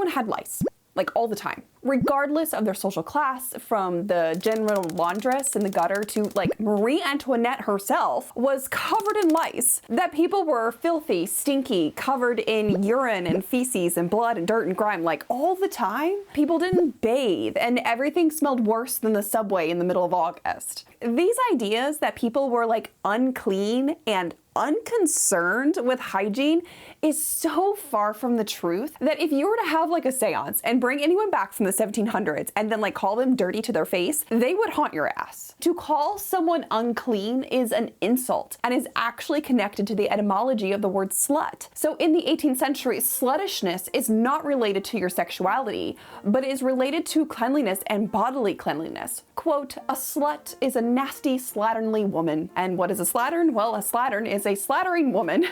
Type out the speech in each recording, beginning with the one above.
everyone had lice. Like all the time, regardless of their social class, from the general laundress in the gutter to like Marie Antoinette herself was covered in lice. That people were filthy, stinky, covered in urine and feces and blood and dirt and grime like all the time. People didn't bathe and everything smelled worse than the subway in the middle of August. These ideas that people were like unclean and unconcerned with hygiene is so far from the truth that if you were to have like a seance and bring anyone back from the 1700s and then like call them dirty to their face, they would haunt your ass. To call someone unclean is an insult and is actually connected to the etymology of the word slut. So in the 18th century, sluttishness is not related to your sexuality, but is related to cleanliness and bodily cleanliness. Quote, a slut is a nasty, slatternly woman. And what is a slattern? Well, a slattern is a slattering woman,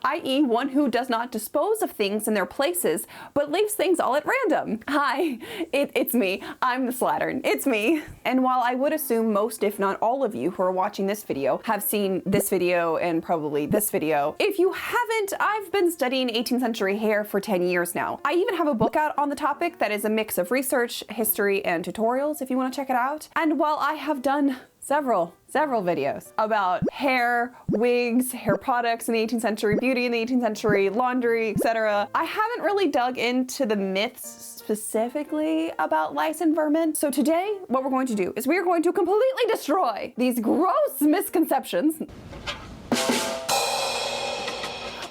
i.e. one who does not dispose of things in their places, but leaves things all at random. Hi, it's me. I'm the slattern. It's me. And while I would assume most, if not all of you who are watching this video have seen this video and probably this video, if you haven't, I've been studying 18th century hair for 10 years now. I even have a book out on the topic that is a mix of research, history, and tutorials if you want to check it out. And while I have done several videos about hair, wigs, hair products in the 18th century, beauty in the 18th century, laundry, etc. I haven't really dug into the myths specifically about lice and vermin. So today, what we're going to do is we are going to completely destroy these gross misconceptions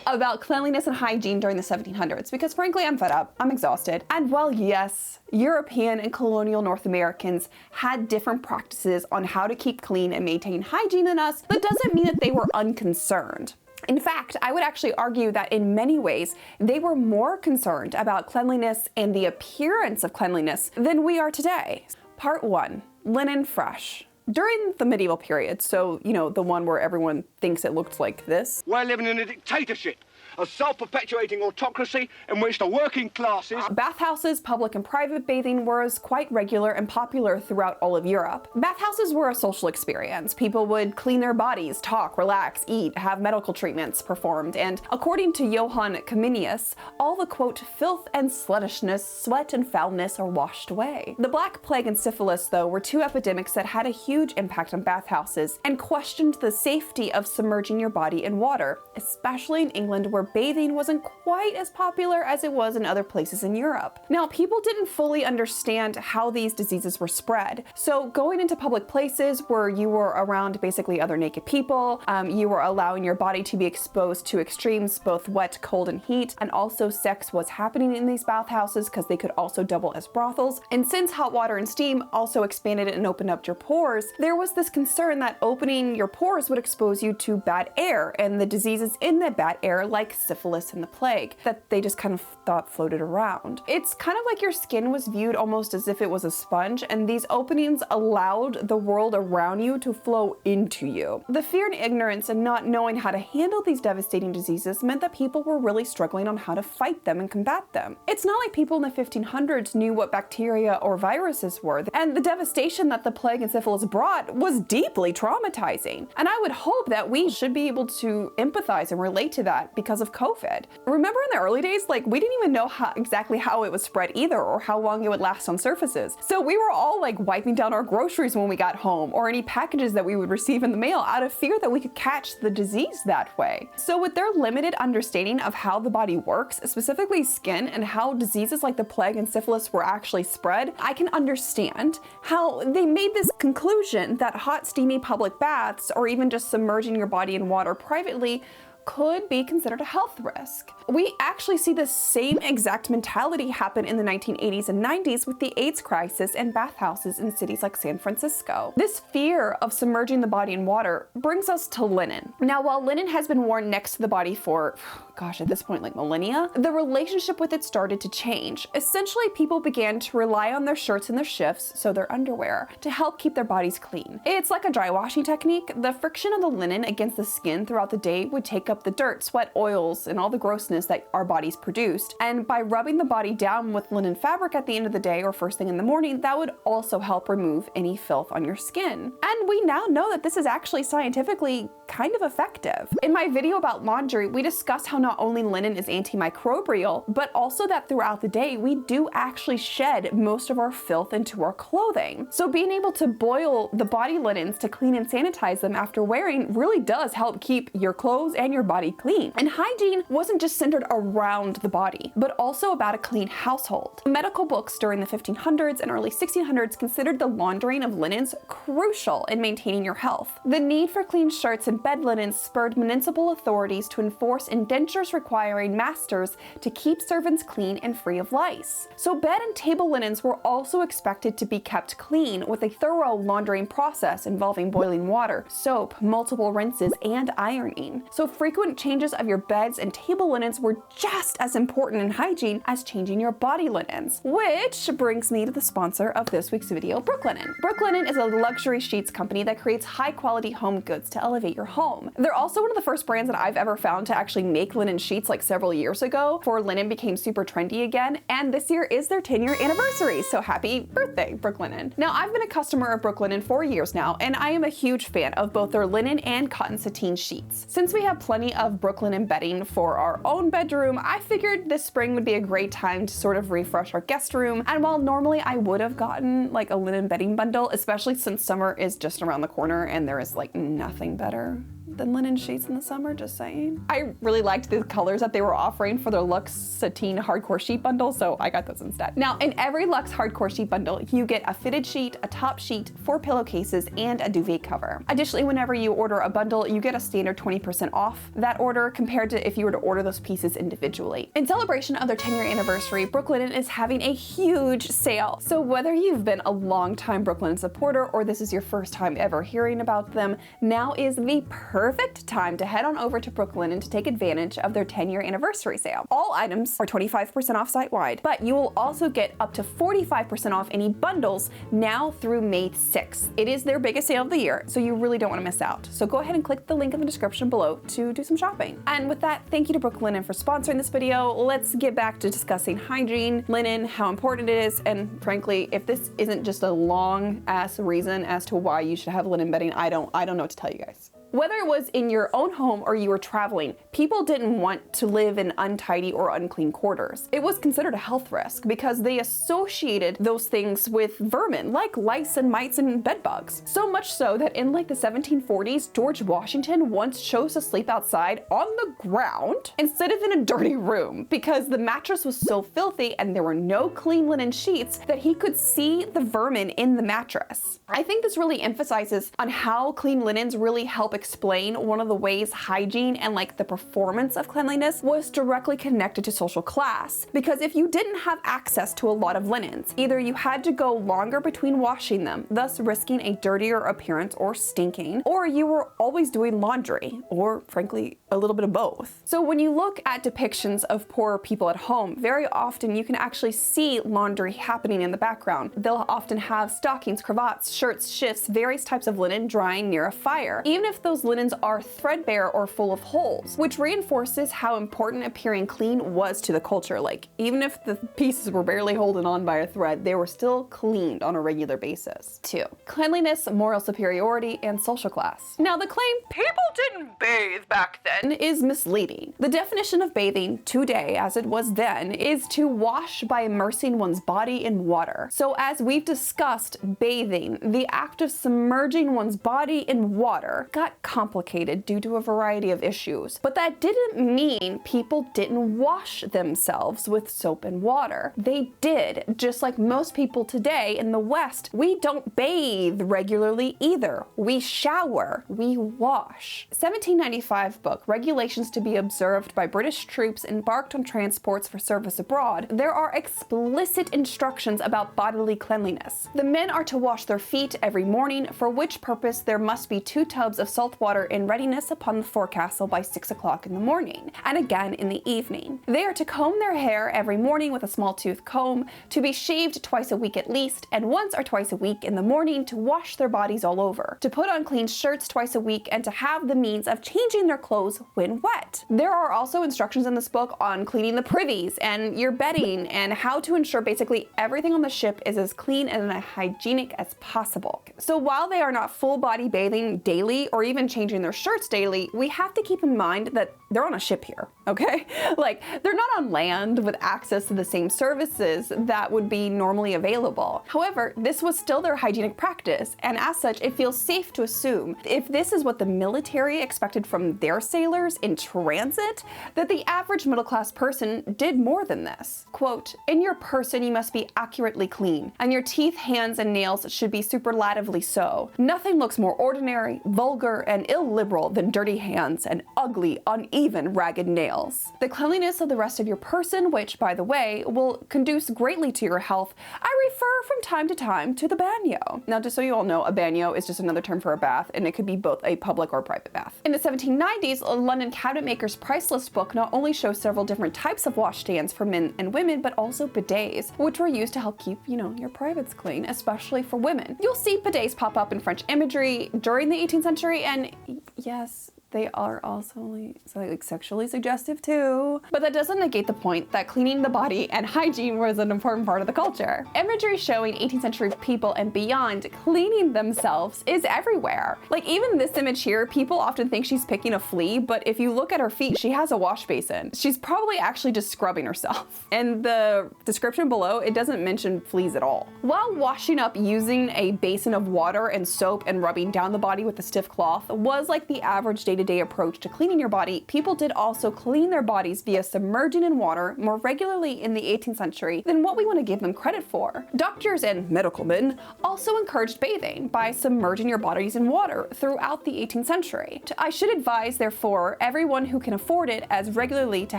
about cleanliness and hygiene during the 1700s, because frankly, I'm fed up, I'm exhausted. And while yes, European and colonial North Americans had different practices on how to keep clean and maintain hygiene than us, that doesn't mean that they were unconcerned. In fact, I would actually argue that in many ways, they were more concerned about cleanliness and the appearance of cleanliness than we are today. Part 1, linen fresh. During the medieval period, so, you know, the one where everyone thinks it looked like this. We're living in a dictatorship, a self-perpetuating autocracy in which the working classes... Bathhouses, public and private bathing was quite regular and popular throughout all of Europe. Bathhouses were a social experience. People would clean their bodies, talk, relax, eat, have medical treatments performed, and according to Johann Comenius, all the quote, filth and sluttishness, sweat and foulness are washed away. The Black Plague and syphilis, though, were two epidemics that had a huge impact on bathhouses and questioned the safety of submerging your body in water, especially in England where bathing wasn't quite as popular as it was in other places in Europe. Now, people didn't fully understand how these diseases were spread. So going into public places where you were around basically other naked people, you were allowing your body to be exposed to extremes, both wet, cold, and heat, and also sex was happening in these bathhouses because they could also double as brothels. And since hot water and steam also expanded and opened up your pores, there was this concern that opening your pores would expose you to bad air and the diseases in that bad air, like syphilis and the plague, that they just kind of thought floated around. It's kind of like your skin was viewed almost as if it was a sponge, and these openings allowed the world around you to flow into you. The fear and ignorance and not knowing how to handle these devastating diseases meant that people were really struggling on how to fight them and combat them. It's not like people in the 1500s knew what bacteria or viruses were, and the devastation that the plague and syphilis brought was deeply traumatizing. And I would hope that we should be able to empathize and relate to that because of COVID. Remember in the early days, like we didn't even know exactly how it was spread either, or how long it would last on surfaces. So we were all like wiping down our groceries when we got home, or any packages that we would receive in the mail, out of fear that we could catch the disease that way. So with their limited understanding of how the body works, specifically skin, and how diseases like the plague and syphilis were actually spread, I can understand how they made this conclusion that hot, steamy public baths, or even just submerging your body in water privately, could be considered a health risk. We actually see the same exact mentality happen in the 1980s and 90s with the AIDS crisis and bathhouses in cities like San Francisco. This fear of submerging the body in water brings us to linen. Now, while linen has been worn next to the body for, gosh, at this point, like millennia, the relationship with it started to change. Essentially, people began to rely on their shirts and their shifts, so their underwear, to help keep their bodies clean. It's like a dry washing technique. The friction of the linen against the skin throughout the day would take up the dirt, sweat, oils, and all the grossness that our bodies produced. And by rubbing the body down with linen fabric at the end of the day or first thing in the morning, that would also help remove any filth on your skin. And we now know that this is actually scientifically kind of effective. In my video about laundry, we discussed how not only linen is antimicrobial, but also that throughout the day, we do actually shed most of our filth into our clothing. So being able to boil the body linens to clean and sanitize them after wearing really does help keep your clothes and your body clean. And hygiene wasn't just centered around the body, but also about a clean household. Medical books during the 1500s and early 1600s considered the laundering of linens crucial in maintaining your health. The need for clean shirts and bed linens spurred municipal authorities to enforce indentures requiring masters to keep servants clean and free of lice. So bed and table linens were also expected to be kept clean with a thorough laundering process involving boiling water, soap, multiple rinses, and ironing. So frequent changes of your beds and table linens were just as important in hygiene as changing your body linens. Which brings me to the sponsor of this week's video, Brooklinen. Brooklinen is a luxury sheets company that creates high-quality home goods to elevate your home. They're also one of the first brands that I've ever found to actually make linen sheets like several years ago, before linen became super trendy again, and this year is their 10-year anniversary, so happy birthday, Brooklinen. Now, I've been a customer of Brooklinen for years now, and I am a huge fan of both their linen and cotton sateen sheets. Since we have plenty of Brooklinen bedding for our own bedroom, I figured this spring would be a great time to sort of refresh our guest room, and while normally I would have gotten like a linen bedding bundle, especially since summer is just around the corner and there is like nothing better than linen sheets in the summer, just saying. I really liked the colors that they were offering for their Luxe Sateen Hardcore Sheet Bundle, so I got those instead. Now, in every Luxe Hardcore Sheet Bundle, you get a fitted sheet, a top sheet, 4 pillowcases, and a duvet cover. Additionally, whenever you order a bundle, you get a standard 20% off that order compared to if you were to order those pieces individually. In celebration of their 10-year anniversary, Brooklinen is having a huge sale. So whether you've been a long-time Brooklinen supporter or this is your first time ever hearing about them, now is the perfect time to head on over to Brooklinen to take advantage of their 10-year anniversary sale. All items are 25% off site-wide, but you will also get up to 45% off any bundles now through May 6th. It is their biggest sale of the year, so you really don't want to miss out. So go ahead and click the link in the description below to do some shopping. And with that, thank you to Brooklinen for sponsoring this video. Let's get back to discussing hygiene, linen, how important it is, and frankly, if this isn't just a long-ass reason as to why you should have linen bedding, I don't know what to tell you guys. Whether it was in your own home or you were traveling, people didn't want to live in untidy or unclean quarters. It was considered a health risk because they associated those things with vermin like lice and mites and bed bugs. So much so that in like the 1740s, George Washington once chose to sleep outside on the ground instead of in a dirty room because the mattress was so filthy and there were no clean linen sheets that he could see the vermin in the mattress. I think this really emphasizes on how clean linens really help explain one of the ways hygiene and like the performance of cleanliness was directly connected to social class. Because if you didn't have access to a lot of linens, either you had to go longer between washing them, thus risking a dirtier appearance or stinking, or you were always doing laundry, or frankly, a little bit of both. So when you look at depictions of poor people at home, very often you can actually see laundry happening in the background. They'll often have stockings, cravats, shirts, shifts, various types of linen drying near a fire, even if those linens are threadbare or full of holes, which reinforces how important appearing clean was to the culture. Like, even if the pieces were barely holding on by a thread, they were still cleaned on a regular basis. 2. Cleanliness, moral superiority, and social class. Now, the claim people didn't bathe back then is misleading. The definition of bathing today, as it was then, is to wash by immersing one's body in water. So as we've discussed, bathing, the act of submerging one's body in water, got complicated due to a variety of issues. But that didn't mean people didn't wash themselves with soap and water. They did, just like most people today in the West. We don't bathe regularly either. We shower, we wash. 1795 book, Regulations to be Observed by British Troops Embarked on Transports for Service Abroad. There are explicit instructions about bodily cleanliness. The men are to wash their feet every morning, for which purpose there must be 2 tubs of salt filth water in readiness upon the forecastle by 6 o'clock in the morning, and again in the evening. They are to comb their hair every morning with a small tooth comb, to be shaved twice a week at least, and once or twice a week in the morning to wash their bodies all over, to put on clean shirts twice a week, and to have the means of changing their clothes when wet. There are also instructions in this book on cleaning the privies and your bedding and how to ensure basically everything on the ship is as clean and as hygienic as possible. So while they are not full body bathing daily or even changing their shirts daily, we have to keep in mind that they're on a ship here, okay? Like, they're not on land with access to the same services that would be normally available. However, this was still their hygienic practice, and as such, it feels safe to assume if this is what the military expected from their sailors in transit, that the average middle-class person did more than this. Quote, "In your person you must be accurately clean, and your teeth, hands, and nails should be superlatively so. Nothing looks more ordinary, vulgar, and illiberal than dirty hands and ugly, uneven, ragged nails. The cleanliness of the rest of your person, which, by the way, will conduce greatly to your health, I refer from time to time to the bagnio." Now, just so you all know, a bagnio is just another term for a bath, and it could be both a public or private bath. In the 1790s, a London cabinet maker's price list book not only shows several different types of washstands for men and women, but also bidets, which were used to help keep, your privates clean, especially for women. You'll see bidets pop up in French imagery during the 18th century, and yes, they are also like sexually suggestive too. But that doesn't negate the point that cleaning the body and hygiene was an important part of the culture. Imagery showing 18th century people and beyond cleaning themselves is everywhere. Like, even this image here, people often think she's picking a flea, but if you look at her feet, she has a wash basin. She's probably actually just scrubbing herself. In the description below, it doesn't mention fleas at all. While washing up using a basin of water and soap and rubbing down the body with a stiff cloth was like the average day-to-day approach to cleaning your body, people did also clean their bodies via submerging in water more regularly in the 18th century than what we want to give them credit for. Doctors and medical men also encouraged bathing by submerging your bodies in water throughout the 18th century. I should advise, therefore, everyone who can afford it as regularly to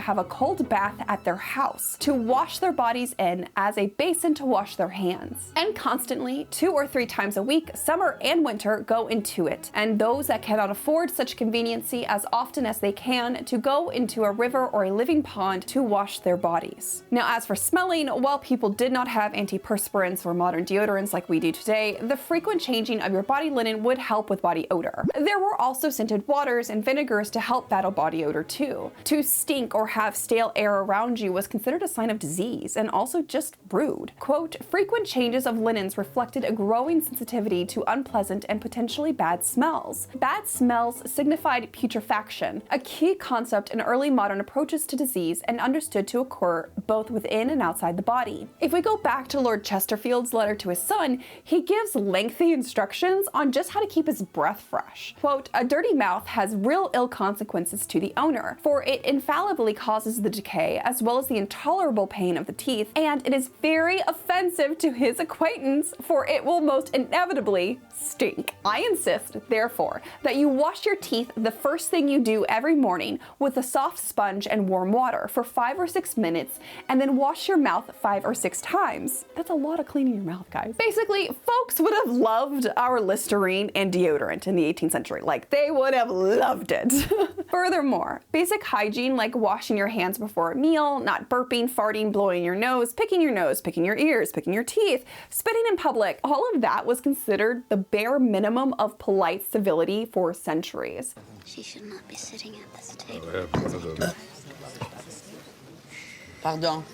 have a cold bath at their house, to wash their bodies in as a basin to wash their hands. And constantly, 2 or 3 times a week, summer and winter, go into it. And those that cannot afford such convenience as often as they can to go into a river or a living pond to wash their bodies. Now, as for smelling, while people did not have antiperspirants or modern deodorants like we do today, the frequent changing of your body linen would help with body odor. There were also scented waters and vinegars to help battle body odor too. To stink or have stale air around you was considered a sign of disease and also just rude. Quote, "Frequent changes of linens reflected a growing sensitivity to unpleasant and potentially bad smells. Bad smells signified putrefaction, a key concept in early modern approaches to disease and understood to occur both within and outside the body." If we go back to Lord Chesterfield's letter to his son, he gives lengthy instructions on just how to keep his breath fresh. Quote, "A dirty mouth has real ill consequences to the owner, for it infallibly causes the decay as well as the intolerable pain of the teeth, and it is very offensive to his acquaintance, for it will most inevitably stink. I insist, therefore, that you wash your teeth the first thing you do every morning with a soft sponge and warm water for 5 or 6 minutes, and then wash your mouth 5 or 6 times. That's a lot of cleaning your mouth, guys. Basically, folks would have loved our Listerine and deodorant in the 18th century. Like, they would have loved it. Furthermore, basic hygiene like washing your hands before a meal, not burping, farting, blowing your nose, picking your ears, picking your teeth, spitting in public, all of that was considered the bare minimum of polite civility for centuries. She should not be sitting at this table. Pardon.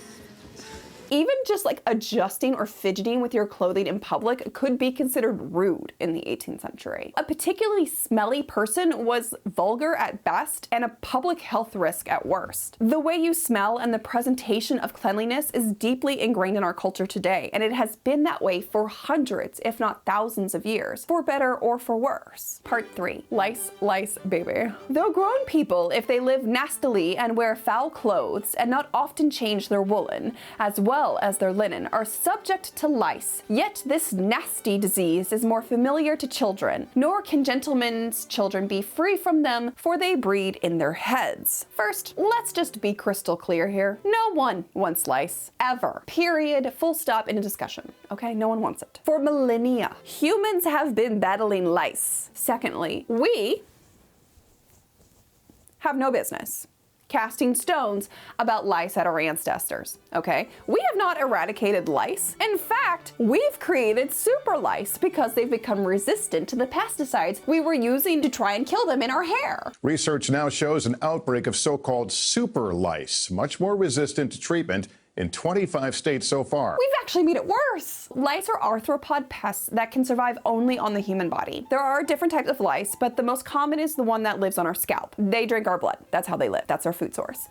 Even just like adjusting or fidgeting with your clothing in public could be considered rude in the 18th century. A particularly smelly person was vulgar at best and a public health risk at worst. The way you smell and the presentation of cleanliness is deeply ingrained in our culture today, and it has been that way for hundreds, if not thousands of years, for better or for worse. Part 3. Lice, lice, baby. Though grown people, if they live nastily and wear foul clothes and not often change their woolen, as well as their linen, are subject to lice. Yet this nasty disease is more familiar to children, nor can gentlemen's children be free from them, for they breed in their heads. First, let's just be crystal clear here. No one wants lice, ever. Period. Full stop in a discussion. Okay, no one wants it. For millennia, humans have been battling lice. Secondly, we have no business casting stones about lice at our ancestors, okay? We have not eradicated lice. In fact, we've created super lice because they've become resistant to the pesticides we were using to try and kill them in our hair. Research now shows an outbreak of so-called super lice, much more resistant to treatment in 25 states so far. We've actually made it worse. Lice are arthropod pests that can survive only on the human body. There are different types of lice, but the most common is the one that lives on our scalp. They drink our blood. That's how they live. That's their food source.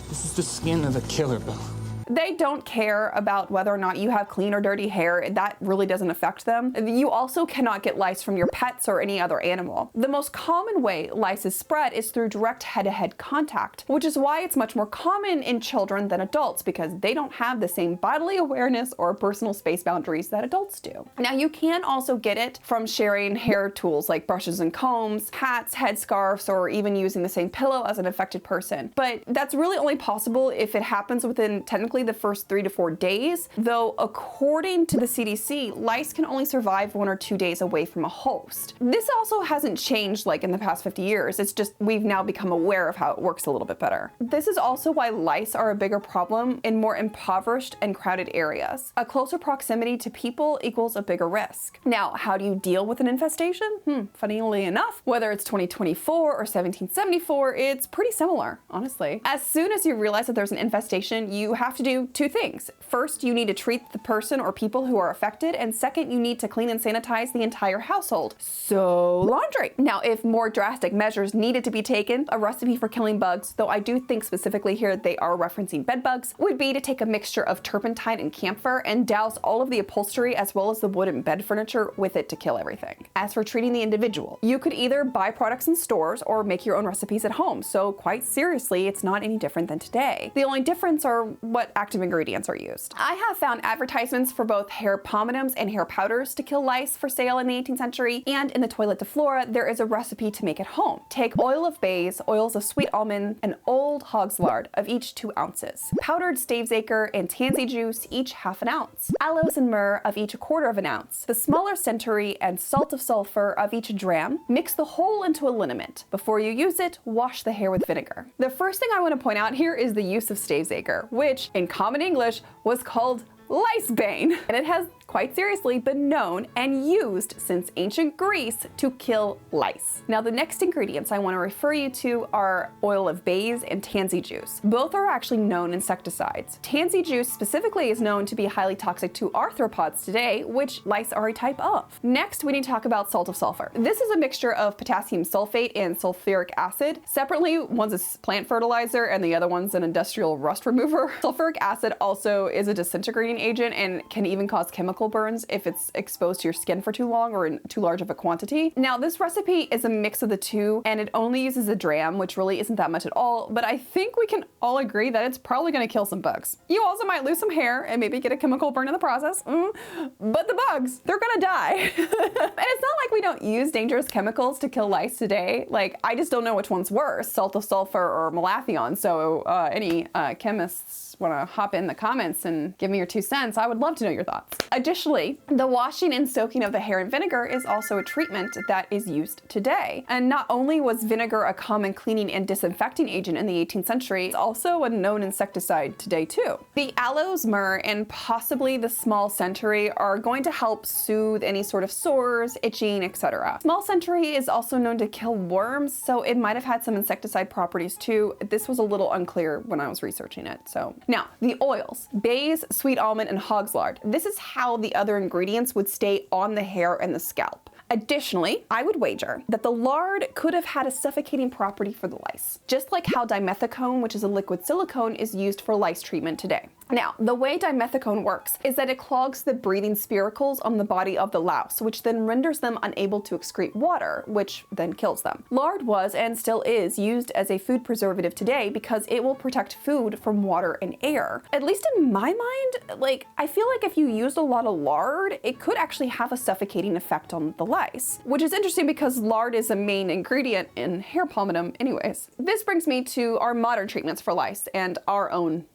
This is the skin of the killer, Bill. They don't care about whether or not you have clean or dirty hair. That really doesn't affect them. You also cannot get lice from your pets or any other animal. The most common way lice is spread is through direct head-to-head contact, which is why it's much more common in children than adults because they don't have the same bodily awareness or personal space boundaries that adults do. Now, you can also get it from sharing hair tools like brushes and combs, hats, headscarves, or even using the same pillow as an affected person. But that's really only possible if it happens within technically the first 3 to 4 days, though according to the CDC, lice can only survive 1 or 2 days away from a host. This also hasn't changed like in the past 50 years. It's just we've now become aware of how it works a little bit better. This is also why lice are a bigger problem in more impoverished and crowded areas. A closer proximity to people equals a bigger risk. Now, how do you deal with an infestation? Funnily enough, whether it's 2024 or 1774, it's pretty similar, honestly. As soon as you realize that there's an infestation, you have to do 2 things. First, you need to treat the person or people who are affected, and second, you need to clean and sanitize the entire household. So, laundry. Now, if more drastic measures needed to be taken, a recipe for killing bugs, though I do think specifically here they are referencing bed bugs, would be to take a mixture of turpentine and camphor and douse all of the upholstery as well as the wood and bed furniture with it to kill everything. As for treating the individual, you could either buy products in stores or make your own recipes at home, so quite seriously, it's not any different than today. The only difference are what active ingredients are used. I have found advertisements for both hair pomadums and hair powders to kill lice for sale in the 18th century, and in the Toilette de Flora, there is a recipe to make at home. Take oil of bays, oils of sweet almond, and old hog's lard of each 2 ounces. Powdered stavesacre and tansy juice, each ½ an ounce. Aloes and myrrh of each 1/4 ounce. The smaller centaury and salt of sulfur of each 1 dram. Mix the whole into a liniment. Before you use it, wash the hair with vinegar. The first thing I want to point out here is the use of stavesacre, which in common English was called licebane, and it has quite seriously been known and used since ancient Greece to kill lice. Now, the next ingredients I want to refer you to are oil of bays and tansy juice. Both are actually known insecticides. Tansy juice specifically is known to be highly toxic to arthropods today, which lice are a type of. Next, we need to talk about salt of sulfur. This is a mixture of potassium sulfate and sulfuric acid. Separately, one's a plant fertilizer and the other one's an industrial rust remover. Sulfuric acid also is a disintegrating agent and can even cause chemical burns if it's exposed to your skin for too long or in too large of a quantity. Now, this recipe is a mix of the two, and it only uses 1 dram, which really isn't that much at all, but I think we can all agree that it's probably gonna kill some bugs. You also might lose some hair and maybe get a chemical burn in the process, but the bugs, they're gonna die. And it's not like we don't use dangerous chemicals to kill lice today. Like, I just don't know which one's worse, salt of sulfur or malathion, so any chemists want to hop in the comments and give me your 2 cents, I would love to know your thoughts. Additionally, the washing and soaking of the hair in vinegar is also a treatment that is used today. And not only was vinegar a common cleaning and disinfecting agent in the 18th century, it's also a known insecticide today too. The aloes, myrrh, and possibly the small centaury are going to help soothe any sort of sores, itching, etc. Small centaury is also known to kill worms, so it might have had some insecticide properties too. This was a little unclear when I was researching it, so. Now, the oils, bays, sweet almond, and hog's lard. This is how the other ingredients would stay on the hair and the scalp. Additionally, I would wager that the lard could have had a suffocating property for the lice, just like how dimethicone, which is a liquid silicone, is used for lice treatment today. Now, the way dimethicone works is that it clogs the breathing spiracles on the body of the louse, which then renders them unable to excrete water, which then kills them. Lard was and still is used as a food preservative today because it will protect food from water and air. At least in my mind, like, I feel like if you used a lot of lard, it could actually have a suffocating effect on the lice, which is interesting because lard is a main ingredient in hair pomadum anyways. This brings me to our modern treatments for lice and our own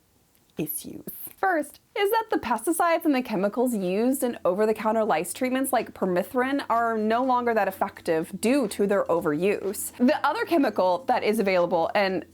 issues. First is that the pesticides and the chemicals used in over-the-counter lice treatments like permethrin are no longer that effective due to their overuse. The other chemical that is available,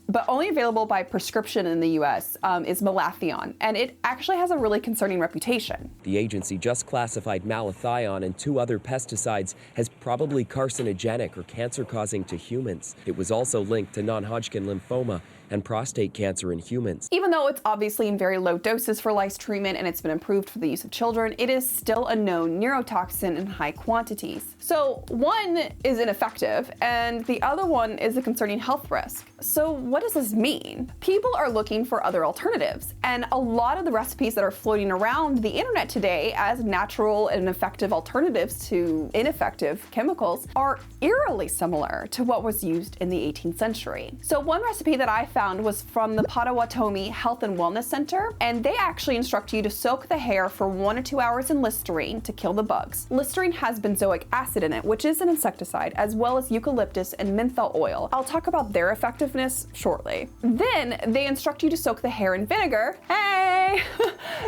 but only available by prescription in the US, is malathion, and it actually has a really concerning reputation. The agency just classified malathion and 2 other pesticides as probably carcinogenic or cancer-causing to humans. It was also linked to non-Hodgkin lymphoma and prostate cancer in humans. Even though it's obviously in very low doses for lice treatment and it's been approved for the use of children, it is still a known neurotoxin in high quantities. So one is ineffective and the other one is a concerning health risk. So what does this mean? People are looking for other alternatives, and a lot of the recipes that are floating around the internet today as natural and effective alternatives to ineffective chemicals are eerily similar to what was used in the 18th century. So one recipe that I found was from the Potawatomi Health and Wellness Center, and they actually instruct you to soak the hair for 1 to 2 hours in Listerine to kill the bugs. Listerine has benzoic acid in it, which is an insecticide, as well as eucalyptus and menthol oil. I'll talk about their effectiveness shortly. Then they instruct you to soak the hair in vinegar, hey,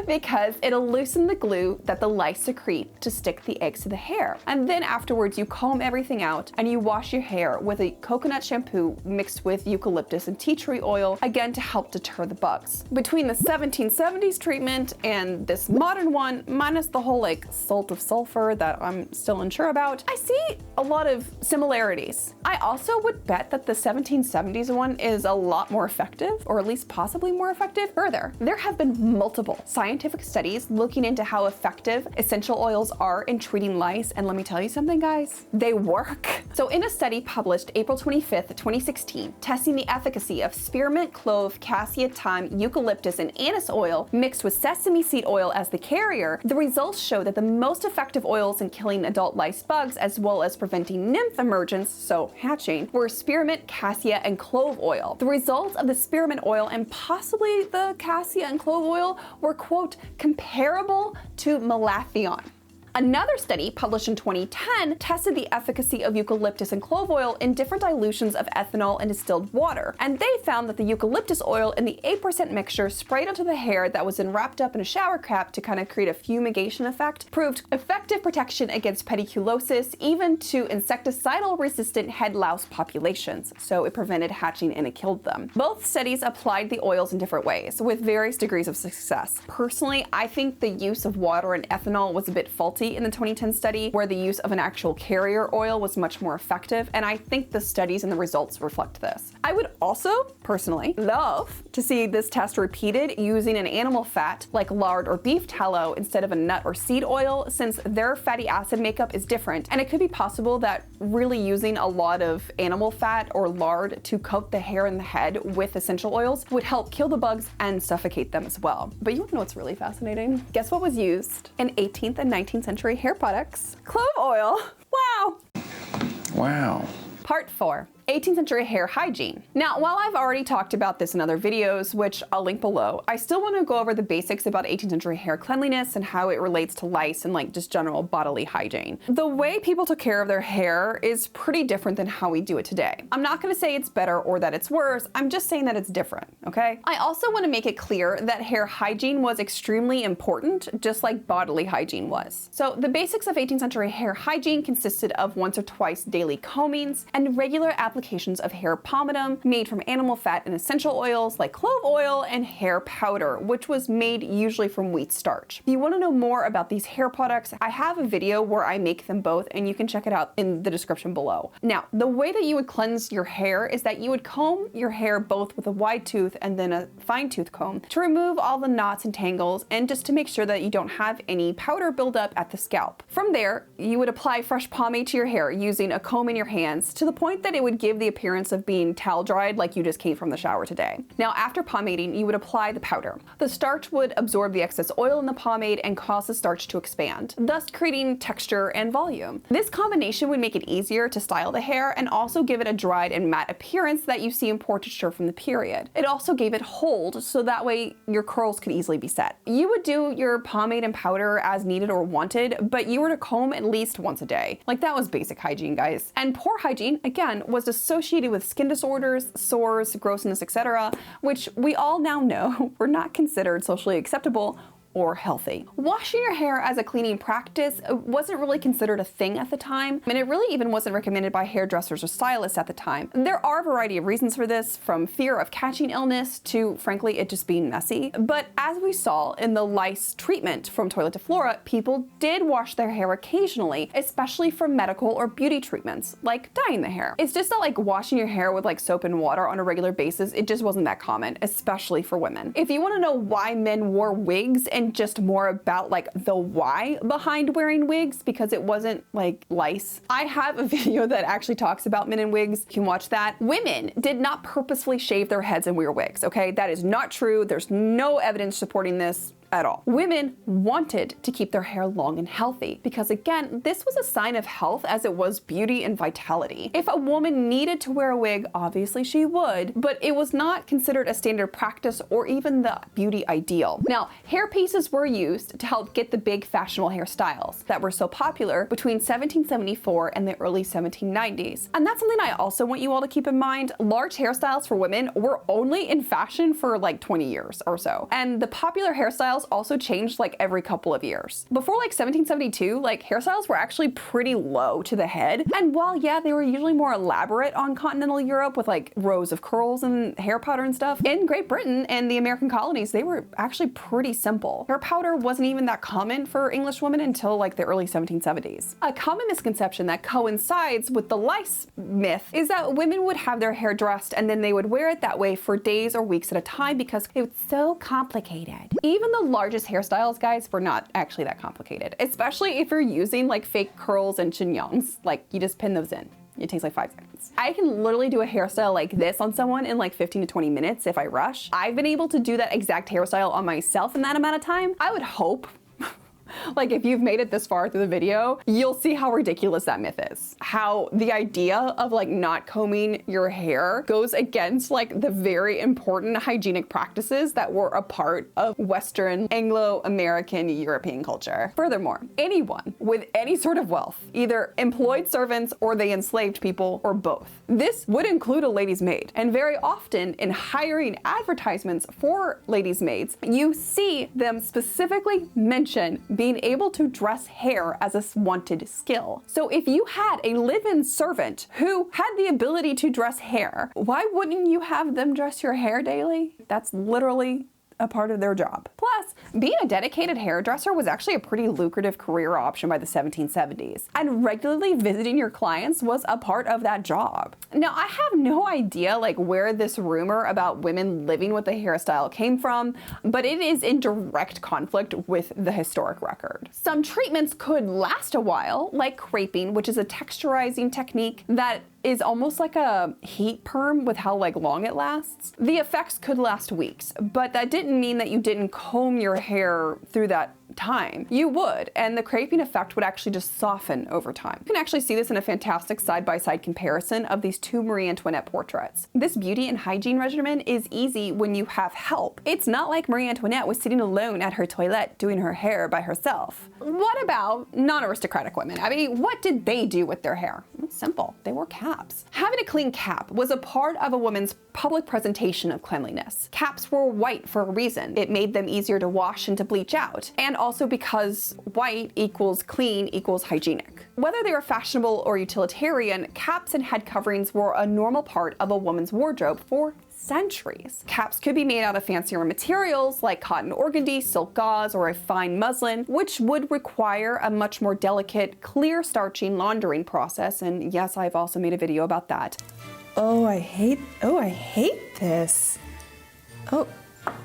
because it'll loosen the glue that the lice secrete to stick the eggs to the hair. And then afterwards you comb everything out and you wash your hair with a coconut shampoo mixed with eucalyptus and tea tree oil, again to help deter the bugs. Between the 1770s treatment and this modern one, minus the whole like salt of sulfur that I'm still unsure about, I see a lot of similarities. I also would bet that the 1770s one is a lot more effective, or at least possibly more effective. Further, there have been multiple scientific studies looking into how effective essential oils are in treating lice, and let me tell you something, guys, they work. So in a study published April 25th, 2016, testing the efficacy of spearmint, clove, cassia, thyme, eucalyptus, and anise oil mixed with sesame seed oil as the carrier, the results show that the most effective oils in killing adult lice bugs as well as preventing nymph emergence, so hatching, were spearmint, cassia, and clove oil. The results of the spearmint oil and possibly the cassia and clove oil were, quote, comparable to malathion. Another study published in 2010 tested the efficacy of eucalyptus and clove oil in different dilutions of ethanol and distilled water, and they found that the eucalyptus oil in the 8% mixture sprayed onto the hair that was then wrapped up in a shower cap to kind of create a fumigation effect proved effective protection against pediculosis, even to insecticidal resistant head louse populations, so it prevented hatching and it killed them. Both studies applied the oils in different ways with various degrees of success. Personally, I think the use of water and ethanol was a bit faulty in the 2010 study, where the use of an actual carrier oil was much more effective, and I think the studies and the results reflect this. I would also, personally, love to see this test repeated using an animal fat like lard or beef tallow instead of a nut or seed oil, since their fatty acid makeup is different, and it could be possible that really using a lot of animal fat or lard to coat the hair and the head with essential oils would help kill the bugs and suffocate them as well. But you wanna know what's really fascinating? Guess what was used in 18th and 19th century hair products? Clove oil. Wow. Wow. Part 4. 18th century hair hygiene. Now, while I've already talked about this in other videos, which I'll link below, I still want to go over the basics about 18th century hair cleanliness and how it relates to lice and like just general bodily hygiene. The way people took care of their hair is pretty different than how we do it today. I'm not going to say it's better or that it's worse, I'm just saying that it's different, okay? I also want to make it clear that hair hygiene was extremely important, just like bodily hygiene was. So the basics of 18th century hair hygiene consisted of once or twice daily combings and regular applications of hair pomatum made from animal fat and essential oils like clove oil, and hair powder, which was made usually from wheat starch. If you want to know more about these hair products, I have a video where I make them both, and you can check it out in the description below. Now, the way that you would cleanse your hair is that you would comb your hair both with a wide tooth and then a fine tooth comb to remove all the knots and tangles, and just to make sure that you don't have any powder buildup at the scalp. From there, you would apply fresh pomade to your hair using a comb in your hands to the point that it would give the appearance of being towel dried like you just came from the shower today. Now, after pomading, you would apply the powder. The starch would absorb the excess oil in the pomade and cause the starch to expand, thus creating texture and volume. This combination would make it easier to style the hair and also give it a dried and matte appearance that you see in portraiture from the period. It also gave it hold, so that way your curls could easily be set. You would do your pomade and powder as needed or wanted, but you were to comb at least once a day. Like, that was basic hygiene, guys. And poor hygiene, again, was associated with skin disorders, sores, grossness, etc., which we all now know were not considered socially acceptable or healthy. Washing your hair as a cleaning practice wasn't really considered a thing at the time, and it really even wasn't recommended by hairdressers or stylists at the time. There are a variety of reasons for this, from fear of catching illness to, frankly, it just being messy. But as we saw in the lice treatment from Toilet de Flora, people did wash their hair occasionally, especially for medical or beauty treatments, like dyeing the hair. It's just not like washing your hair with like soap and water on a regular basis. It just wasn't that common, especially for women. If you want to know why men wore wigs and just more about like the why behind wearing wigs, because it wasn't like lice, I have a video that actually talks about men in wigs. You can watch that. Women did not purposefully shave their heads and wear wigs, okay? That is not true. There's no evidence supporting this at all. Women wanted to keep their hair long and healthy because, again, this was a sign of health as it was beauty and vitality. If a woman needed to wear a wig, obviously she would, but it was not considered a standard practice or even the beauty ideal. Now, hair pieces were used to help get the big fashionable hairstyles that were so popular between 1774 and the early 1790s. And that's something I also want you all to keep in mind. Large hairstyles for women were only in fashion for like 20 years or so. And the popular hairstyles also changed like every couple of years. Before like 1772, like hairstyles were actually pretty low to the head. And while yeah, they were usually more elaborate on continental Europe with like rows of curls and hair powder and stuff, in Great Britain and the American colonies, they were actually pretty simple. Hair powder wasn't even that common for English women until like the early 1770s. A common misconception that coincides with the lice myth is that women would have their hair dressed and then they would wear it that way for days or weeks at a time because it was so complicated. Even the largest hairstyles, guys, were not actually that complicated, especially if you're using like fake curls and chignons. Like you just pin those in. It takes like 5 seconds. I can literally do a hairstyle like this on someone in like 15 to 20 minutes if I rush. I've been able to do that exact hairstyle on myself in that amount of time. I would hope like if you've made it this far through the video, you'll see how ridiculous that myth is. How the idea of like not combing your hair goes against like the very important hygienic practices that were a part of Western, Anglo-American, European culture. Furthermore, anyone with any sort of wealth either employed servants or they enslaved people or both. This would include a lady's maid. And very often in hiring advertisements for ladies' maids, you see them specifically mention being able to dress hair as a wanted skill. So if you had a live-in servant who had the ability to dress hair, why wouldn't you have them dress your hair daily? That's literally a part of their job. Plus, being a dedicated hairdresser was actually a pretty lucrative career option by the 1770s, and regularly visiting your clients was a part of that job. Now, I have no idea like where this rumor about women living with a hairstyle came from, but it is in direct conflict with the historic record. Some treatments could last a while, like creping, which is a texturizing technique that is almost like a heat perm with how like long it lasts. The effects could last weeks, but that didn't mean that you didn't comb your hair through that time. You would, and the creping effect would actually just soften over time. You can actually see this in a fantastic side-by-side comparison of these two Marie Antoinette portraits. This beauty and hygiene regimen is easy when you have help. It's not like Marie Antoinette was sitting alone at her toilette doing her hair by herself. What about non-aristocratic women? I mean, what did they do with their hair? It's simple. They wore caps. Having a clean cap was a part of a woman's public presentation of cleanliness. Caps were white for a reason. It made them easier to wash and to bleach out, and also because white equals clean equals hygienic. Whether they were fashionable or utilitarian, caps and head coverings were a normal part of a woman's wardrobe for centuries. Caps could be made out of fancier materials like cotton organdy, silk gauze, or a fine muslin, which would require a much more delicate, clear starching laundering process. And yes, I've also made a video about that. Oh, I hate this. Oh,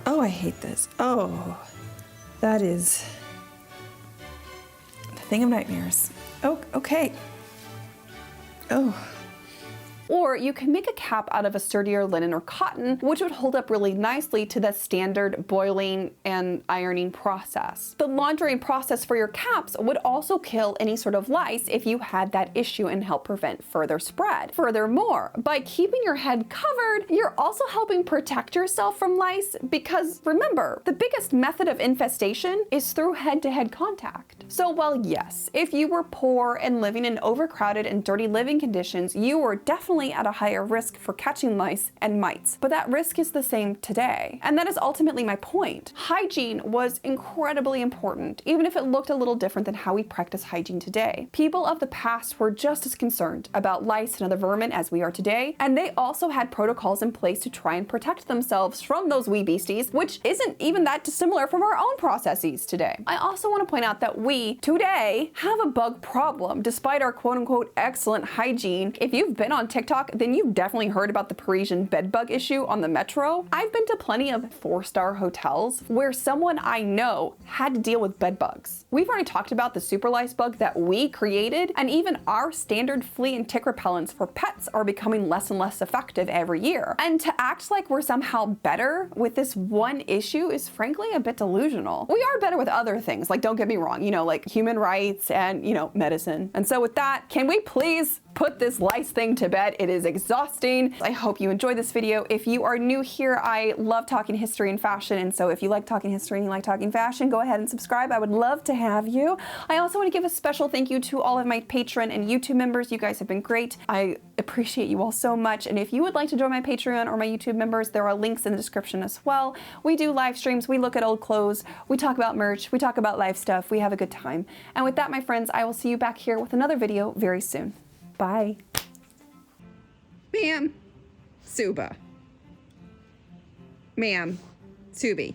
I hate this. Oh, that is the thing of nightmares. Oh, okay. Oh. Or you can make a cap out of a sturdier linen or cotton, which would hold up really nicely to the standard boiling and ironing process. The laundering process for your caps would also kill any sort of lice if you had that issue and help prevent further spread. Furthermore, by keeping your head covered, you're also helping protect yourself from lice because remember, the biggest method of infestation is through head-to-head contact. So while yes, if you were poor and living in overcrowded and dirty living conditions, you were definitely definitely at a higher risk for catching lice and mites. But that risk is the same today. And that is ultimately my point. Hygiene was incredibly important, even if it looked a little different than how we practice hygiene today. People of the past were just as concerned about lice and other vermin as we are today, and they also had protocols in place to try and protect themselves from those wee beasties, which isn't even that dissimilar from our own processes today. I also want to point out that we, today, have a bug problem, despite our quote-unquote excellent hygiene. If you've been on TikTok, then you've definitely heard about the Parisian bed bug issue on the metro. I've been to plenty of 4-star hotels where someone I know had to deal with bed bugs. We've already talked about the super lice bug that we created, and even our standard flea and tick repellents for pets are becoming less and less effective every year. And to act like we're somehow better with this one issue is frankly a bit delusional. We are better with other things, like don't get me wrong, like human rights and, medicine. And so with that, can we please put this lice thing to bed? It is exhausting. I hope you enjoyed this video. If you are new here, I love talking history and fashion, and so if you like talking history and you like talking fashion, go ahead and subscribe. I would love to have you. I also want to give a special thank you to all of my Patreon and YouTube members. You guys have been great. I appreciate you all so much, and if you would like to join my Patreon or my YouTube members, there are links in the description as well. We do live streams, we look at old clothes, we talk about merch, we talk about life stuff, we have a good time. And with that, my friends, I will see you back here with another video very soon. Bye. Ma'am. Suba. Ma'am. Subi.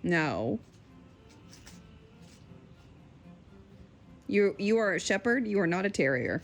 No. You are a shepherd, you are not a terrier.